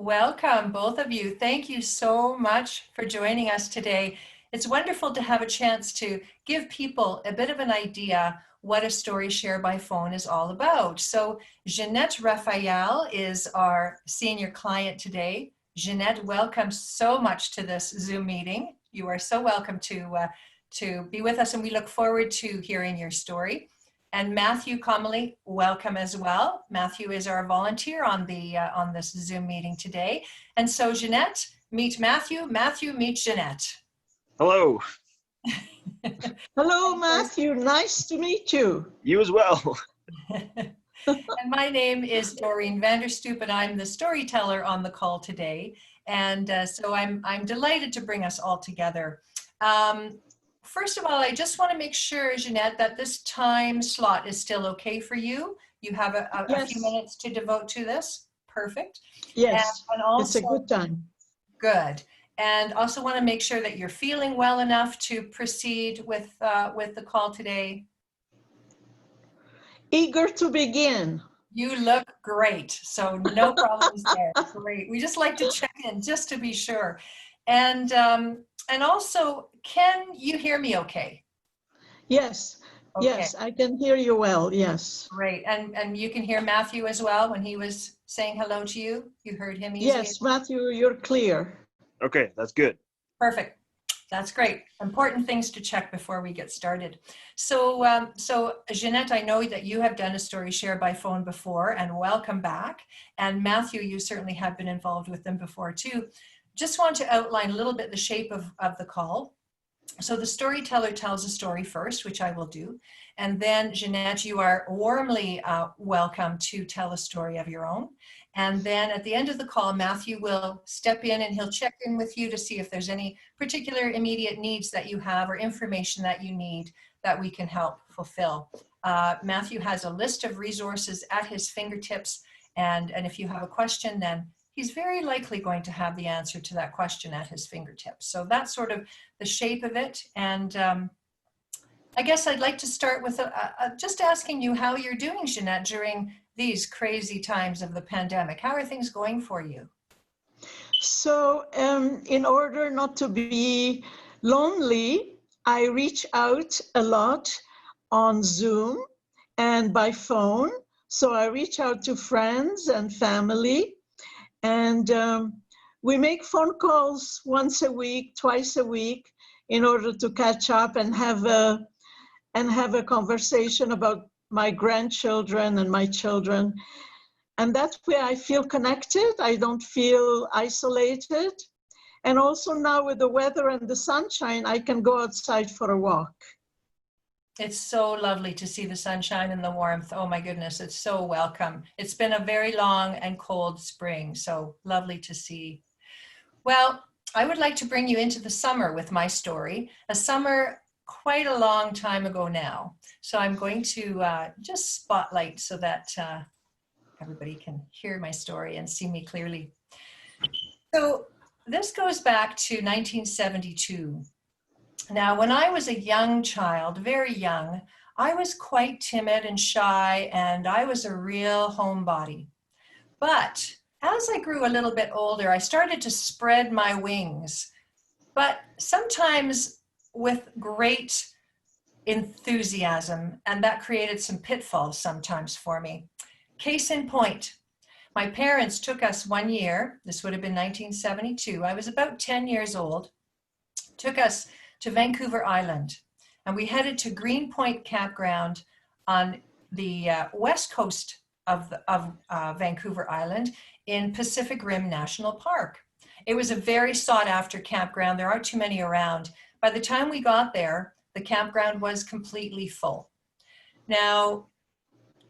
Welcome, both of you. Thank you so much for joining us today. It's wonderful to have a chance to give people a bit of an idea what a story share by phone is all about. So Jeanette Raphael is our senior client today. Jeanette, welcome so much to this Zoom meeting. You are so welcome to be with us, and we look forward to hearing your story. And Matthew Comely, welcome as well. Matthew is our volunteer on this Zoom meeting today. And so Jeanette, meet Matthew. Matthew, meet Jeanette. Hello. Hello, Matthew. Nice to meet you. You as well. And my name is Doreen Vanderstoep, and I'm the storyteller on the call today. And so I'm delighted to bring us all together. First of all, I just want to make sure, Jeanette, that this time slot is still okay for you. You have a few minutes to devote to this. Perfect. Yes, and also, it's a good time. Good. And also want to make sure that you're feeling well enough to proceed with the call today. Eager to begin. You look great, so no problems there. Great. We just like to check in just to be sure. And also, can you hear me okay? Yes, okay. Yes, I can hear you well, yes. Great, and you can hear Matthew as well when he was saying hello to you? You heard him easily? Yes, Matthew, you're clear. Okay, that's good. Perfect. That's great. Important things to check before we get started. So, Jeanette, I know that you have done a story share by phone before, and welcome back. And Matthew, you certainly have been involved with them before too. Just want to outline a little bit the shape of the call. So the storyteller tells a story first, which I will do. And then, Jeanette, you are warmly welcome to tell a story of your own. And then at the end of the call, Matthew will step in and he'll check in with you to see if there's any particular immediate needs that you have or information that you need that we can help fulfill. Matthew has a list of resources at his fingertips. And if you have a question, then he's very likely going to have the answer to that question at his fingertips. So that's sort of the shape of it. And I guess I'd like to start with just asking you how you're doing, Jeanette, during these crazy times of the pandemic. How are things going for you? So in order not to be lonely, I reach out a lot on Zoom and by phone. So I reach out to friends and family. And we make phone calls once a week, twice a week, in order to catch up and have a conversation about my grandchildren and my children. And that way I feel connected. I don't feel isolated. And also now with the weather and the sunshine, I can go outside for a walk. It's so lovely to see the sunshine and the warmth. Oh my goodness, it's so welcome. It's been a very long and cold spring, so lovely to see. Well, I would like to bring you into the summer with my story, a summer quite a long time ago now. So I'm going to just spotlight so that everybody can hear my story and see me clearly. So this goes back to 1972. Now, when I was a young child, very young, I was quite timid and shy, and I was a real homebody. But as I grew a little bit older, I started to spread my wings, but sometimes with great enthusiasm, and that created some pitfalls sometimes for me. Case in point, my parents took us one year, this would have been 1972, I was about 10 years old, took us to Vancouver Island, and we headed to Greenpoint Campground on the west coast of Vancouver Island in Pacific Rim National Park. It was a very sought after campground. There aren't too many around. By the time we got there, the campground was completely full. Now,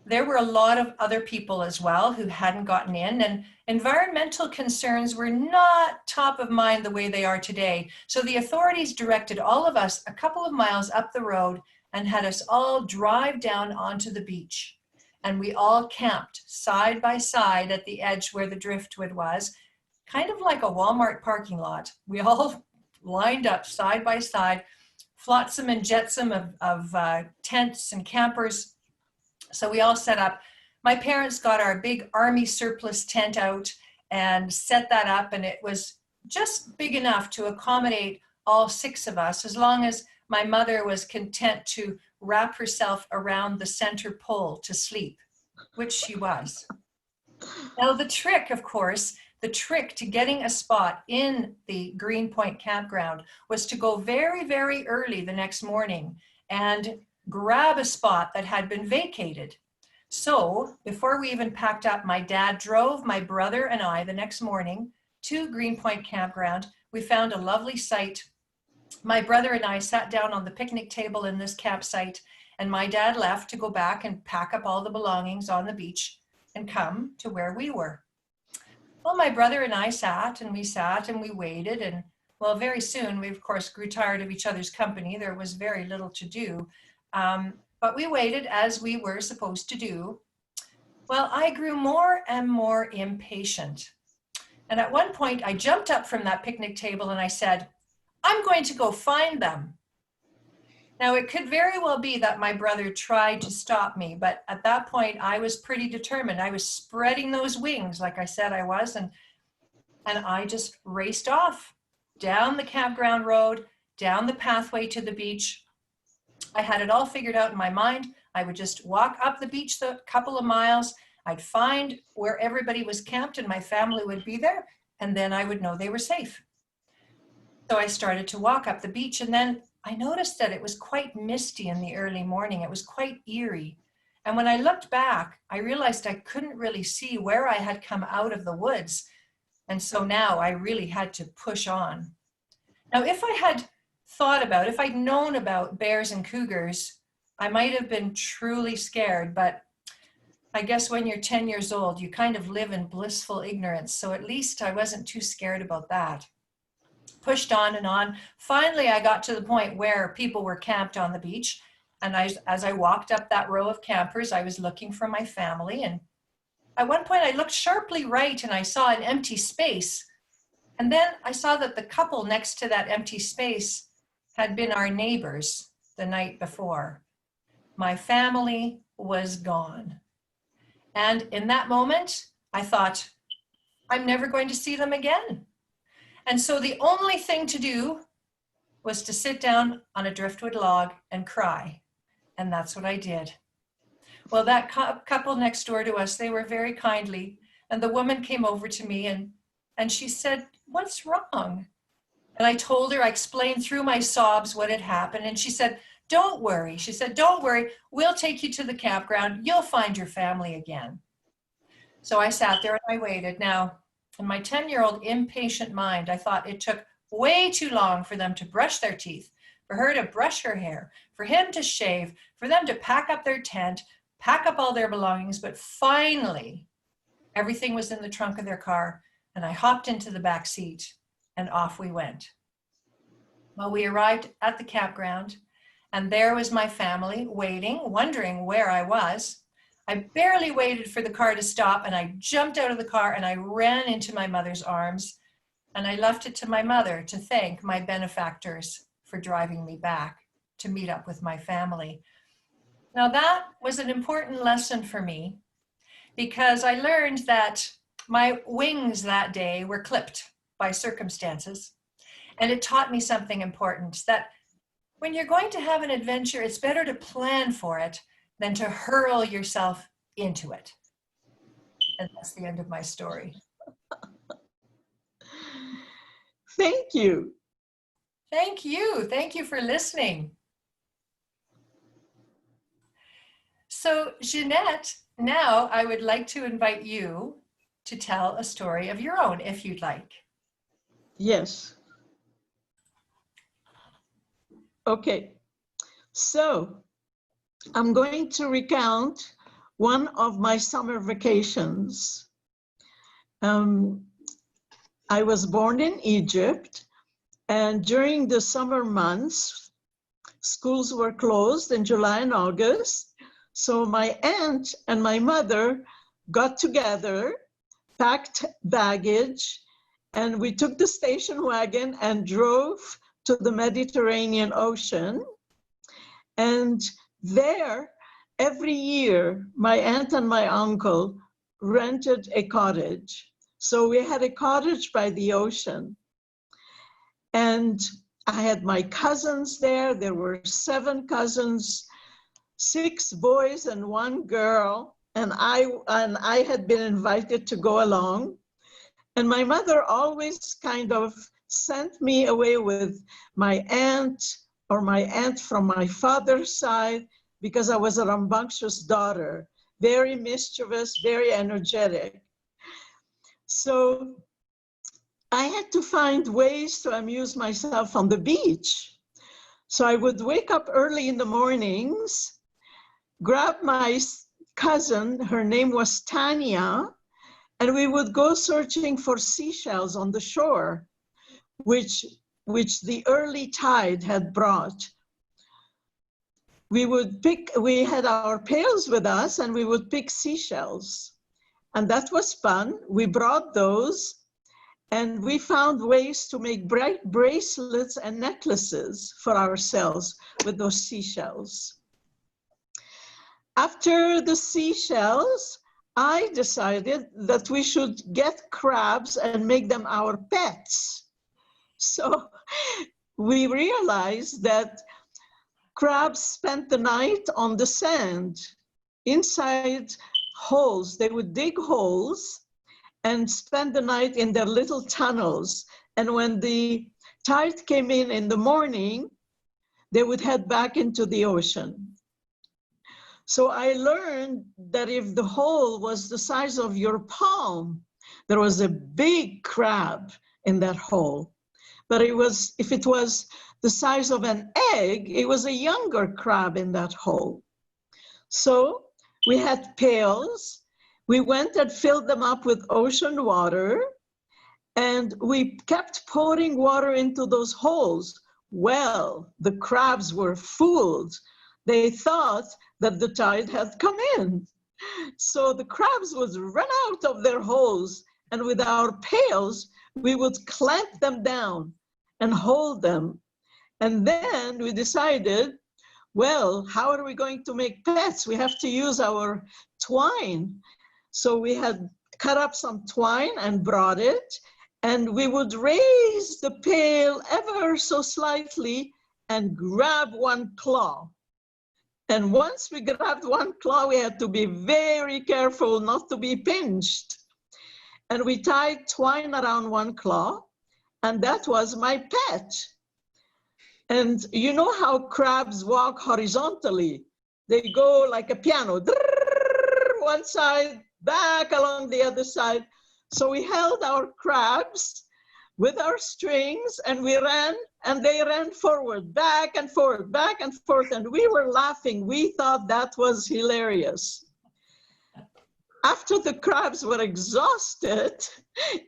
there were a lot of other people as well who hadn't gotten in, and environmental concerns were not top of mind the way they are today. So the authorities directed all of us a couple of miles up the road and had us all drive down onto the beach. And we all camped side by side at the edge where the driftwood was, kind of like a Walmart parking lot. We all lined up side by side, flotsam and jetsam of tents and campers. So we all set up. My parents got our big army surplus tent out, and set that up. And it was just big enough to accommodate all 6 of us, as long as my mother was content to wrap herself around the center pole to sleep, which she was. Now the trick, of course, the trick to getting a spot in the Greenpoint campground was to go very, very early the next morning and grab a spot that had been vacated. So before we even packed up, my dad drove my brother and I the next morning to Greenpoint campground. We found a lovely site. My brother and I sat down on the picnic table in this campsite, and my dad left to go back and pack up all the belongings on the beach and come to where we were. Well, my brother and I sat and we waited, and well, very soon we of course grew tired of each other's company. There was very little to do, but we waited as we were supposed to do. Well, I grew more and more impatient. And at one point I jumped up from that picnic table and I said, I'm going to go find them. Now, it could very well be that my brother tried to stop me, but at that point I was pretty determined. I was spreading those wings like I said I was, and I just raced off down the campground road, down the pathway to the beach. I had it all figured out in my mind. I would just walk up the beach the couple of miles. I'd find where everybody was camped and my family would be there, and then I would know they were safe. So I started to walk up the beach, and then I noticed that it was quite misty in the early morning. It was quite eerie. And when I looked back, I realized I couldn't really see where I had come out of the woods. And so now I really had to push on. Now, if I had if I'd known about bears and cougars, I might have been truly scared, but I guess when you're 10 years old, you kind of live in blissful ignorance. So at least I wasn't too scared about that. Pushed on and on. Finally, I got to the point where people were camped on the beach. And as I walked up that row of campers, I was looking for my family. And at one point I looked sharply right and I saw an empty space. And then I saw that the couple next to that empty space had been our neighbors the night before. My family was gone. And in that moment, I thought, I'm never going to see them again. And so the only thing to do was to sit down on a driftwood log and cry. And that's what I did. Well, that couple next door to us, they were very kindly. And the woman came over to me and she said, what's wrong? And I told her, I explained through my sobs what had happened. And she said, don't worry. She said, don't worry. We'll take you to the campground. You'll find your family again. So I sat there and I waited. Now, in my 10-year-old impatient mind, I thought it took way too long for them to brush their teeth, for her to brush her hair, for him to shave, for them to pack up their tent, pack up all their belongings. But finally, everything was in the trunk of their car, and I hopped into the back seat, and off we went. Well, we arrived at the campground, and there was my family waiting, wondering where I was. I barely waited for the car to stop, and I jumped out of the car and I ran into my mother's arms, and I left it to my mother to thank my benefactors for driving me back to meet up with my family. Now that was an important lesson for me, because I learned that my wings that day were clipped by circumstances, and it taught me something important, that when you're going to have an adventure, it's better to plan for it than to hurl yourself into it. And that's the end of my story. Thank you. Thank you. Thank you for listening. So, Jeanette, now I would like to invite you to tell a story of your own, if you'd like. Yes. Okay. So, I'm going to recount one of my summer vacations. I was born in Egypt, and during the summer months, schools were closed in July and August. So my aunt and my mother got together, packed baggage, and we took the station wagon and drove to the Mediterranean Ocean. And there, every year, my aunt and my uncle rented a cottage So we had a cottage by the ocean. And I had my cousins there. There were 7 cousins, 6 boys and 1 girl. And I had been invited to go along. And my mother always kind of sent me away with my aunt or my aunt from my father's side, because I was a rambunctious daughter, very mischievous, very energetic. So I had to find ways to amuse myself on the beach. So I would wake up early in the mornings, grab my cousin, her name was Tanya, and we would go searching for seashells on the shore, which the early tide had brought. We had our pails with us and we would pick seashells. And that was fun. We brought those and we found ways to make bracelets and necklaces for ourselves with those seashells. After the seashells, I decided that we should get crabs and make them our pets. So we realized that crabs spent the night on the sand inside holes. They would dig holes and spend the night in their little tunnels. And when the tide came in the morning, they would head back into the ocean. So I learned that if the hole was the size of your palm, there was a big crab in that hole. But if it was the size of an egg, it was a younger crab in that hole. So we had pails. We went and filled them up with ocean water, and we kept pouring water into those holes. Well, the crabs were fooled. They thought that the tide had come in. So the crabs would run out of their holes, and with our pails, we would clamp them down and hold them. And then we decided, well, how are we going to make pets? We have to use our twine. So we had cut up some twine and brought it, and we would raise the pail ever so slightly and grab one claw. And once we grabbed one claw, we had to be very careful not to be pinched. And we tied twine around one claw, and that was my pet. And you know how crabs walk horizontally? They go like a piano, one side, back along the other side. So we held our crabs with our strings and we ran, and they ran forward, back and forth, and we were laughing. We thought that was hilarious. After the crabs were exhausted,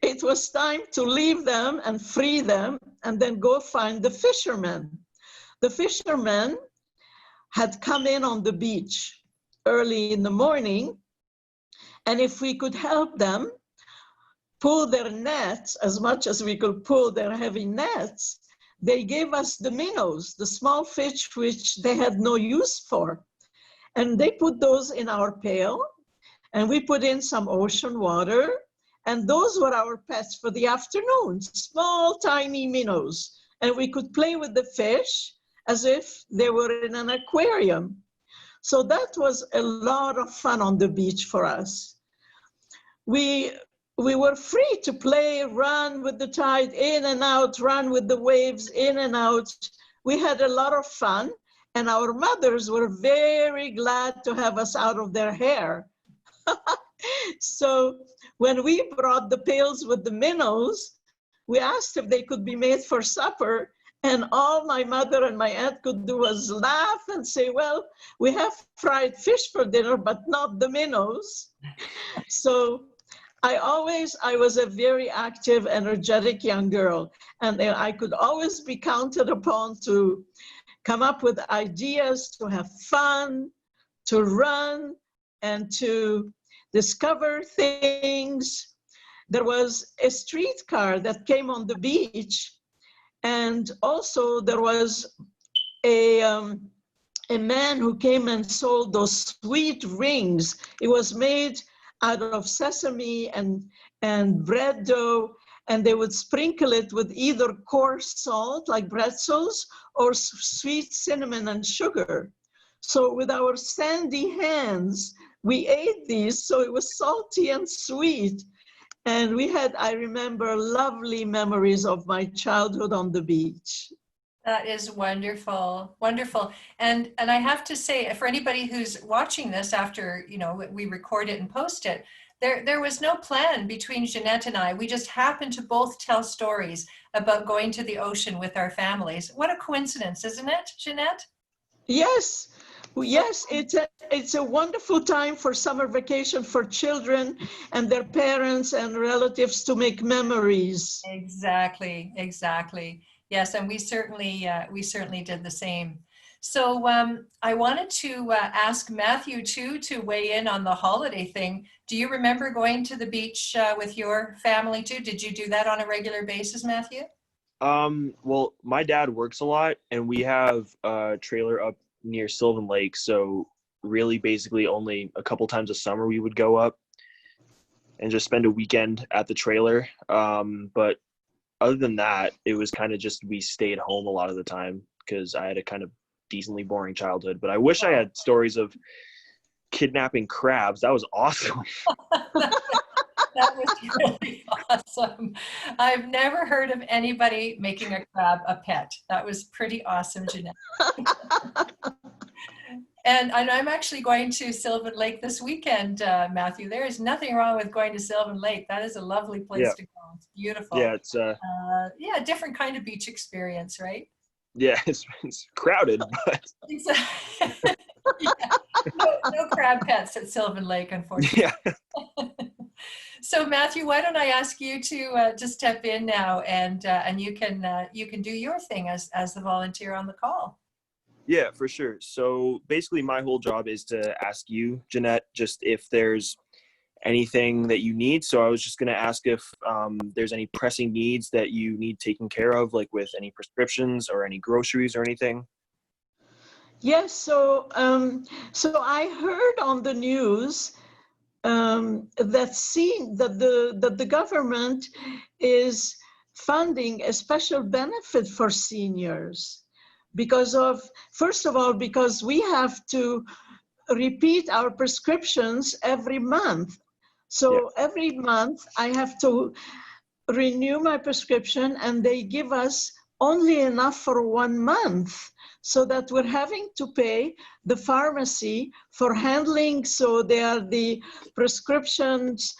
it was time to leave them and free them and then go find the fishermen. The fishermen had come in on the beach early in the morning, and if we could help them pull their nets as much as we could pull their heavy nets, they gave us the minnows, the small fish which they had no use for. And they put those in our pail, and we put in some ocean water, and those were our pets for the afternoon, small, tiny minnows. And we could play with the fish as if they were in an aquarium. So that was a lot of fun on the beach for us. We were free to play, run with the tide, in and out, run with the waves, in and out. We had a lot of fun, and our mothers were very glad to have us out of their hair. So when we brought the pails with the minnows, we asked if they could be made for supper, and all my mother and my aunt could do was laugh and say, well, we have fried fish for dinner, but not the minnows. So I was a very active, energetic young girl, and I could always be counted upon to come up with ideas, to have fun, to run, and to discover things. There was a streetcar that came on the beach, and also there was a man who came and sold those sweet rings. It was made out of sesame and and bread dough, and they would sprinkle it with either coarse salt, like pretzels, or sweet cinnamon and sugar. So with our sandy hands, we ate these, so it was salty and sweet. And we had, I remember, lovely memories of my childhood on the beach. That is wonderful, wonderful. And I have to say, for anybody who's watching this after, you know, we record it and post it, there was no plan between Jeanette and I. We just happened to both tell stories about going to the ocean with our families. What a coincidence, isn't it, Jeanette? Yes, yes, it's a wonderful time for summer vacation for children and their parents and relatives to make memories. Exactly, exactly. Yes, and we certainly did the same. So I wanted to ask Matthew too to weigh in on the holiday thing. Do you remember going to the beach with your family too? Did you do that on a regular basis, Matthew? Well, my dad works a lot, and we have a trailer up near Sylvan Lake, so really basically only a couple times a summer we would go up and just spend a weekend at the trailer. But other than that, it was kind of just we stayed home a lot of the time because I had a kind of decently boring childhood. But I wish I had stories of kidnapping crabs. That was awesome. That was really awesome. I've never heard of anybody making a crab a pet. That was pretty awesome, Jeanette. And I'm actually going to Sylvan Lake this weekend, Matthew. There is nothing wrong with going to Sylvan Lake. That is a lovely place to go. It's beautiful. Yeah, it's yeah, different kind of beach experience, right? yeah, it's crowded, but Exactly. Yeah. No crab pets at Sylvan Lake, unfortunately. yeah. So Matthew, why don't I ask you to step in now, and you can do your thing as the volunteer on the call. Yeah, for sure. So basically my whole job is to ask you, Jeanette, just if there's anything that you need. So I was just going to ask if there's any pressing needs that you need taken care of, like with any prescriptions or any groceries or anything. Yes, so I heard on the news that the government is funding a special benefit for seniors because of, first of all, because we have to repeat our prescriptions every month. So every month I have to renew my prescription, and they give us only enough for 1 month, so that we're having to pay the pharmacy for handling. So they are the prescriptions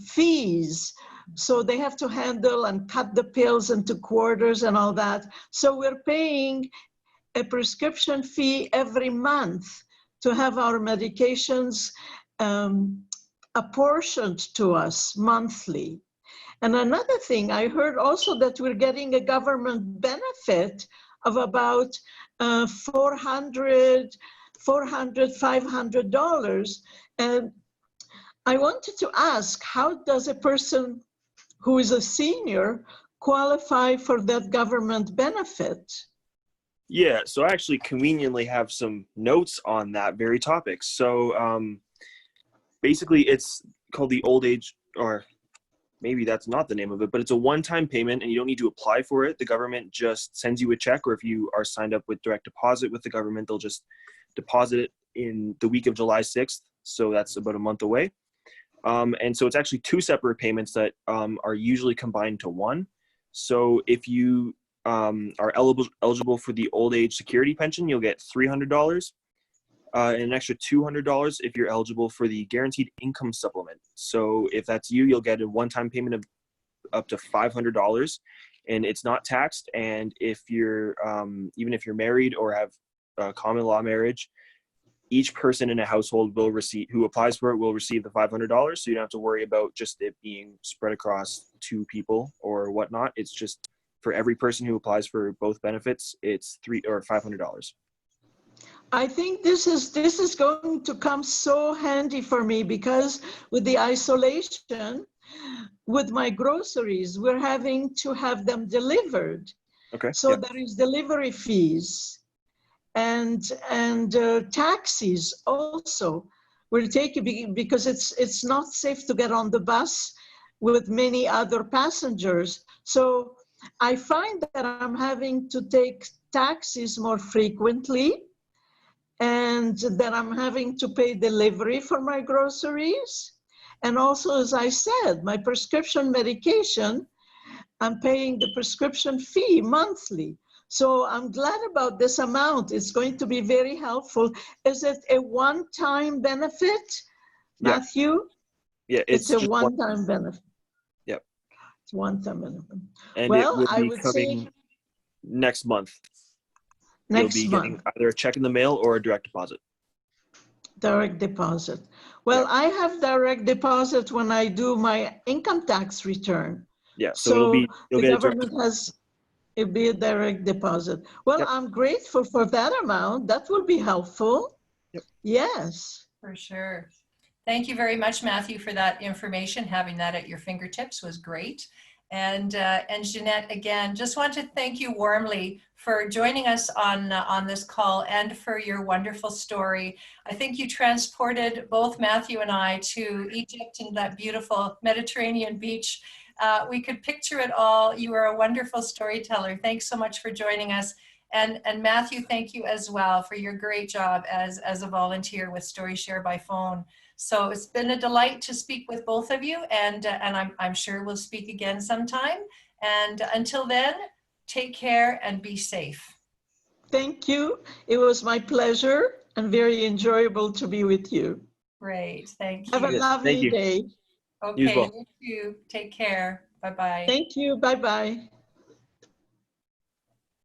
fees. So they have to handle and cut the pills into quarters and all that. So we're paying a prescription fee every month to have our medications apportioned to us monthly. And another thing, I heard also that we're getting a government benefit of about $400, $500. And I wanted to ask, how does a person who is a senior qualify for that government benefit? Yeah, so I actually conveniently have some notes on that very topic. So basically it's called the old age, or maybe that's not the name of it, but it's a one-time payment and you don't need to apply for it. The government just sends you a check, or if you are signed up with direct deposit with the government, they'll just deposit it in the week of July 6th. So that's about a month away. And so it's actually 2 separate payments that are usually combined to one. So if you are eligible for the old age security pension, you'll get $300. And an extra $200 if you're eligible for the guaranteed income supplement. So if that's you, you'll get a one-time payment of up to $500, and it's not taxed. And if you're even if you're married or have a common law marriage, each person in a household will receive, who applies for it, will receive the $500. So you don't have to worry about just it being spread across 2 people or whatnot. It's just for every person who applies for both benefits, it's $300 or $500. I think this is going to come so handy for me, because with the isolation, with my groceries, we're having to have them delivered. Okay. So there is delivery fees and taxis also. we'll take it because it's not safe to get on the bus with many other passengers. So I find that I'm having to take taxis more frequently, and that I'm having to pay delivery for my groceries. And also, as I said, my prescription medication, I'm paying the prescription fee monthly. So I'm glad about this amount. It's going to be very helpful. Is it a one-time benefit, Yeah. Matthew? Yeah, It's a just one-time benefit. Yep. It's one-time benefit. And Well, it will I be would coming say next month. next You'll be getting month, either a check in the mail or a direct deposit. direct deposit. Well, I have direct deposit when I do my income tax return. Yeah, so you'll the get a direct government has, it'll be a direct deposit. Well, Yep. I'm grateful for that amount. That will be helpful. Yep. Yes. For sure. Thank you very much, Matthew, for that information. Having that at your fingertips was great. And Jeanette, again, just want to thank you warmly for joining us on this call and for your wonderful story. I think you transported both Matthew and I to Egypt and that beautiful Mediterranean beach. We could picture it all. You are a wonderful storyteller. Thanks so much for joining us. And Matthew, thank you as well for your great job as a volunteer with StoryShare by phone. So it's been a delight to speak with both of you, and I'm sure we'll speak again sometime. And until then, take care and be safe. Thank you. It was my pleasure and very enjoyable to be with you. Great, thank you. Have a Yes, lovely thank you. day. Okay, You as well. you too. Take care. Bye-bye. Thank you. Bye-bye.